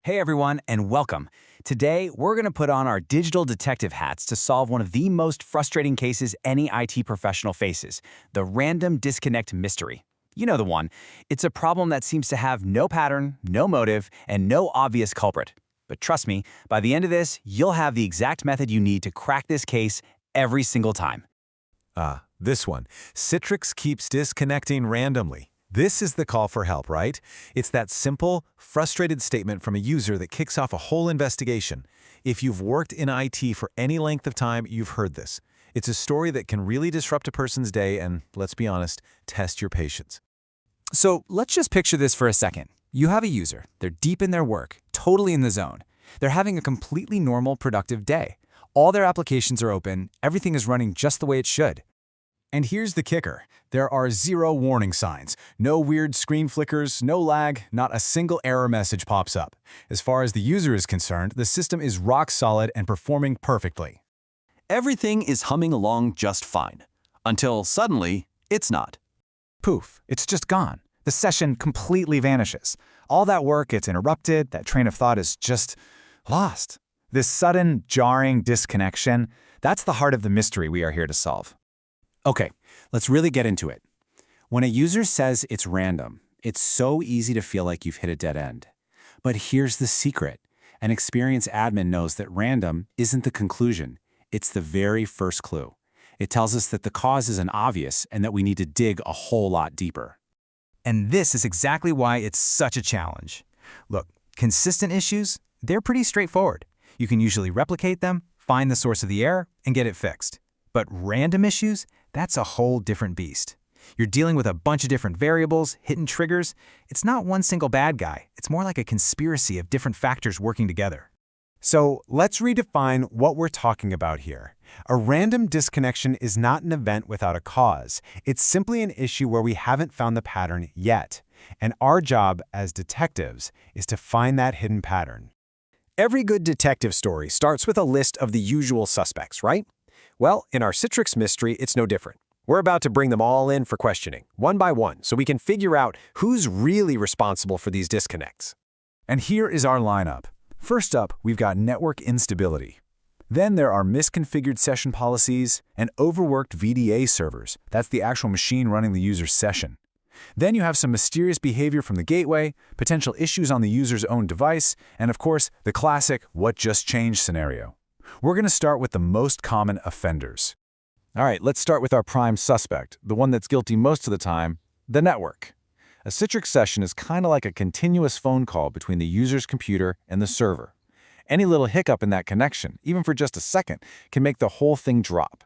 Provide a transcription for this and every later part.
Hey everyone, and welcome. Today, we're going to put on our digital detective hats to solve one of the most frustrating cases any IT professional faces, the random disconnect mystery. You know the one. It's a problem that seems to have no pattern, no motive, and no obvious culprit. But trust me, by the end of this, you'll have the exact method you need to crack this case every single time. This one. Citrix keeps disconnecting randomly. This is the call for help, right? It's that simple, frustrated statement from a user that kicks off a whole investigation. If you've worked in IT for any length of time, you've heard this. It's a story that can really disrupt a person's day and, let's be honest, test your patience. So let's just picture this for a second. You have a user. They're deep in their work, totally in the zone. They're having a completely normal, productive day. All their applications are open. Everything is running just the way it should. And here's the kicker. There are 0 warning signs. No weird screen flickers, no lag, not a single error message pops up. As far as the user is concerned, the system is rock solid and performing perfectly. Everything is humming along just fine. Until suddenly, it's not. Poof, it's just gone. The session completely vanishes. All that work gets interrupted, that train of thought is just lost. This sudden, jarring disconnection, that's the heart of the mystery we are here to solve. Okay, let's really get into it. When a user says it's random, it's so easy to feel like you've hit a dead end. But here's the secret. An experienced admin knows that random isn't the conclusion. It's the very first clue. It tells us that the cause isn't obvious and that we need to dig a whole lot deeper. And this is exactly why it's such a challenge. Look, consistent issues, they're pretty straightforward. You can usually replicate them, find the source of the error, and get it fixed. But random issues, that's a whole different beast. You're dealing with a bunch of different variables, hidden triggers. It's not one single bad guy. It's more like a conspiracy of different factors working together. So let's redefine what we're talking about here. A random disconnection is not an event without a cause. It's simply an issue where we haven't found the pattern yet. And our job as detectives is to find that hidden pattern. Every good detective story starts with a list of the usual suspects, right? Well, in our Citrix mystery, it's no different. We're about to bring them all in for questioning, one by one, so we can figure out who's really responsible for these disconnects. And here is our lineup. First up, we've got network instability. Then there are misconfigured session policies and overworked VDA servers. That's the actual machine running the user's session. Then you have some mysterious behavior from the gateway, potential issues on the user's own device, and of course, the classic what just changed scenario. We're going to start with the most common offenders. All right, let's start with our prime suspect, the one that's guilty most of the time, the network. A Citrix session is kind of like a continuous phone call between the user's computer and the server. Any little hiccup in that connection, even for just a second, can make the whole thing drop.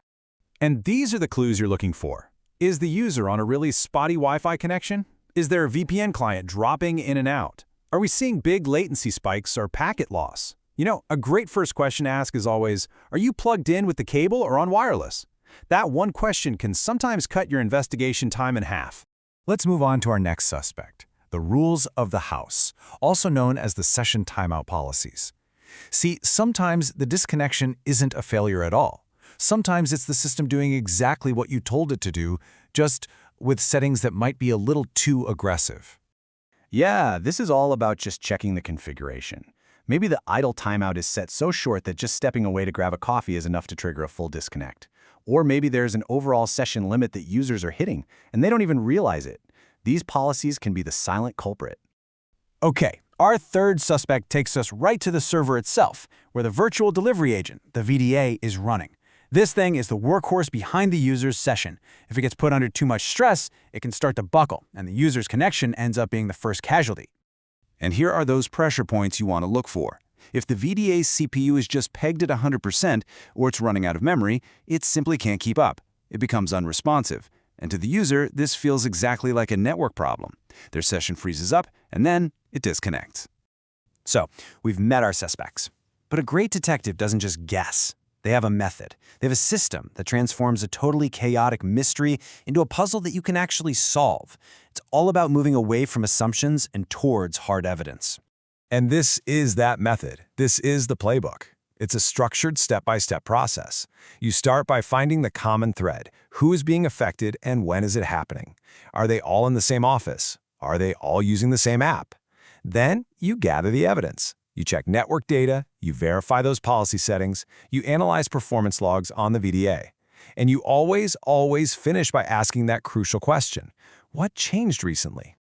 And these are the clues you're looking for. Is the user on a really spotty Wi-Fi connection? Is there a VPN client dropping in and out? Are we seeing big latency spikes or packet loss? You know, a great first question to ask is always, are you plugged in with the cable or on wireless? That one question can sometimes cut your investigation time in half. Let's move on to our next suspect, the rules of the house, also known as the session timeout policies. See, sometimes the disconnection isn't a failure at all. Sometimes it's the system doing exactly what you told it to do, just with settings that might be a little too aggressive. Yeah, this is all about just checking the configuration. Maybe the idle timeout is set so short that just stepping away to grab a coffee is enough to trigger a full disconnect. Or maybe there's an overall session limit that users are hitting, and they don't even realize it. These policies can be the silent culprit. Okay, our third suspect takes us right to the server itself, where the virtual delivery agent, the VDA, is running. This thing is the workhorse behind the user's session. If it gets put under too much stress, it can start to buckle, and the user's connection ends up being the first casualty. And here are those pressure points you want to look for. If the VDA's CPU is just pegged at 100% or it's running out of memory, it simply can't keep up. It becomes unresponsive. And to the user, this feels exactly like a network problem. Their session freezes up, and then it disconnects. So, we've met our suspects. But a great detective doesn't just guess. They have a method. They have a system that transforms a totally chaotic mystery into a puzzle that you can actually solve. It's all about moving away from assumptions and towards hard evidence. And this is that method. This is the playbook. It's a structured step-by-step process. You start by finding the common thread. Who is being affected and when is it happening? Are they all in the same office? Are they all using the same app? Then you gather the evidence. You check network data, you verify those policy settings, you analyze performance logs on the VDA. And you always finish by asking that crucial question: what changed recently?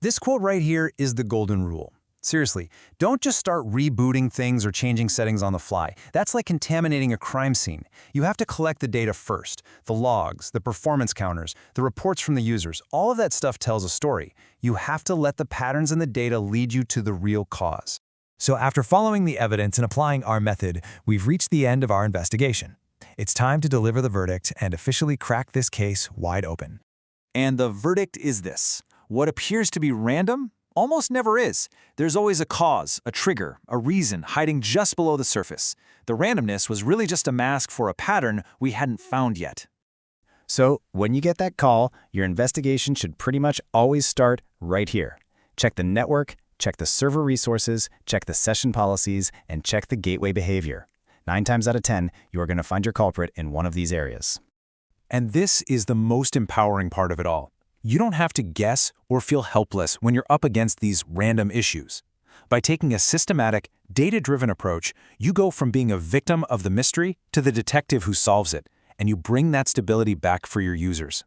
This quote right here is the golden rule. Seriously, don't just start rebooting things or changing settings on the fly. That's like contaminating a crime scene. You have to collect the data first. The logs, the performance counters, the reports from the users, all of that stuff tells a story. You have to let the patterns in the data lead you to the real cause. So after following the evidence and applying our method, we've reached the end of our investigation. It's time to deliver the verdict and officially crack this case wide open. And the verdict is this: what appears to be random almost never is. There's always a cause, a trigger, a reason hiding just below the surface. The randomness was really just a mask for a pattern we hadn't found yet. So, when you get that call, your investigation should pretty much always start right here. Check the network, check the server resources, check the session policies, and check the gateway behavior. 9 times out of 10, you are going to find your culprit in one of these areas. And this is the most empowering part of it all. You don't have to guess or feel helpless when you're up against these random issues. By taking a systematic, data-driven approach, you go from being a victim of the mystery to the detective who solves it, and you bring that stability back for your users.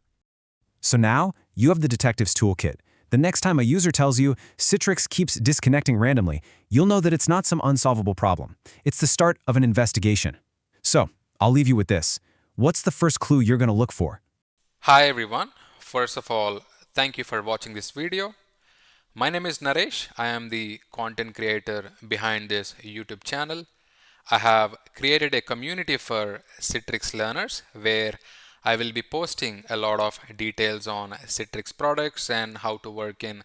So now, you have the detective's toolkit. The next time a user tells you Citrix keeps disconnecting randomly, you'll know that it's not some unsolvable problem. It's the start of an investigation. So, I'll leave you with this. What's the first clue you're going to look for? Hi everyone. First of all, thank you for watching this video. My name is Naresh. I am the content creator behind this YouTube channel. I have created a community for Citrix learners where I will be posting a lot of details on Citrix products and how to work in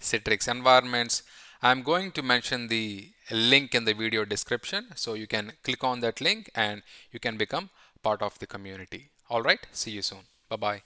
Citrix environments. I'm going to mention the link in the video description, so you can click on that link and you can become part of the community. All right, see you soon. Bye-bye.